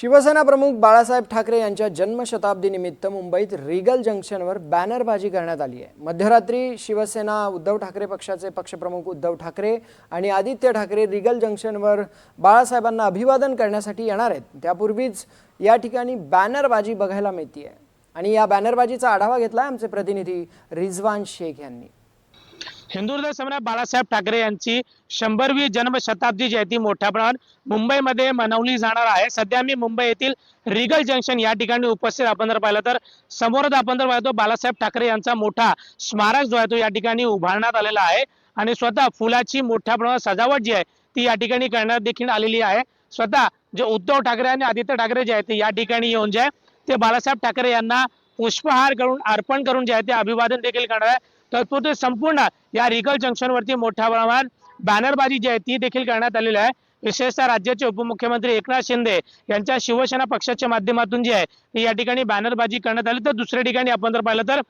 शिवसेना प्रमुख बाळासाहेब ठाकरे यांच्या जन्मशताब्दीनिमित्त मुंबईत रिगल जंक्शनवर बॅनरबाजी करण्यात आली आहे। मध्यरात्री शिवसेना उद्धव ठाकरे पक्षाचे पक्षप्रमुख उद्धव ठाकरे आणि आदित्य ठाकरे रिगल जंक्शनवर बाळासाहेबांना अभिवादन करण्यासाठी येणार आहेत। त्यापूर्वीच या ठिकाणी बॅनरबाजी बघायला मिळते आहे आणि या बॅनरबाजीचा आढावा घेतलाय आमचे प्रतिनिधी रिजवान शेख यांनी। हिंदू हृदय सम्राट बाळासाहेब ठाकरे यांची 100वी जन्मशताब्दी जयंती मोठ्या प्रमाणात मुंबईमध्ये मनवली जाणार आहे। सध्या मी मुंबई येथील रिगल जंक्शन या ठिकाणी उपस्थित। आपण जर पाहिलं तर समोरच आपण जर पाहतो बाळासाहेब ठाकरे यांचा मोठा स्मारक जो आहे तो या ठिकाणी उभारण्यात आलेला आहे आणि स्वतः फुलाची मोठ्या प्रमाणात सजावट जी आहे ती या ठिकाणी करण्यात देखील आलेली आहे। स्वतः जे उद्धव ठाकरे आणि आदित्य ठाकरे जे आहेत ते या ठिकाणी येऊन जे ते बाळासाहेब ठाकरे यांना पुष्पहार करून अर्पण करून जे आहे ते अभिवादन देखील करणार आहे। तत्पूर्वी संपूर्ण या रिगल जंक्शन वरती मोठ्या प्रमाणात बॅनरबाजी जी आहे ती देखील करण्यात आलेली आहे। विशेषतः राज्याचे उपमुख्यमंत्री एकनाथ शिंदे यांच्या शिवसेना पक्षाच्या माध्यमातून जी आहे ती या ठिकाणी बॅनरबाजी करण्यात आली। तर दुसऱ्या ठिकाणी आपण जर पाहिलं तर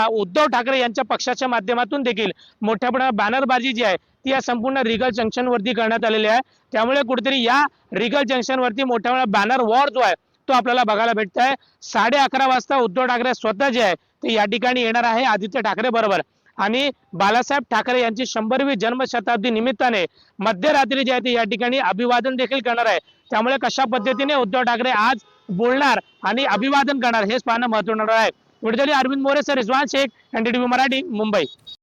उद्धव ठाकरे यांच्या पक्षाच्या माध्यमातून देखील मोठ्या प्रमाणात बॅनरबाजी जी आहे ती या संपूर्ण रिगल जंक्शन वरती करण्यात आलेली आहे। त्यामुळे कुठेतरी या रिगल जंक्शन वरती मोठ्या प्रमाणात बॅनर वॉर जो आहे तो आपल्याला बघायला भेटत आहे। 11:30 वाजता उद्धव ठाकरे स्वतः जे आहे ते या ठिकाणी येणार आहे आदित्य ठाकरे बरोबर आणि बाळासाहेब ठाकरे यांची 100वी जन्मशताब्दी निमित्ताने मध्यरात्री जे आहे ते या ठिकाणी अभिवादन देखील करणार आहे। त्यामुळे कशा पद्धतीने उद्धव ठाकरे आज बोलणार आणि अभिवादन करणार हेच पाहणं महत्त्वाचं आहे। विद्यार्थी अरविंद मोरे सर, रिजवान शेख, एनडीटीव्ही मराठी, मुंबई।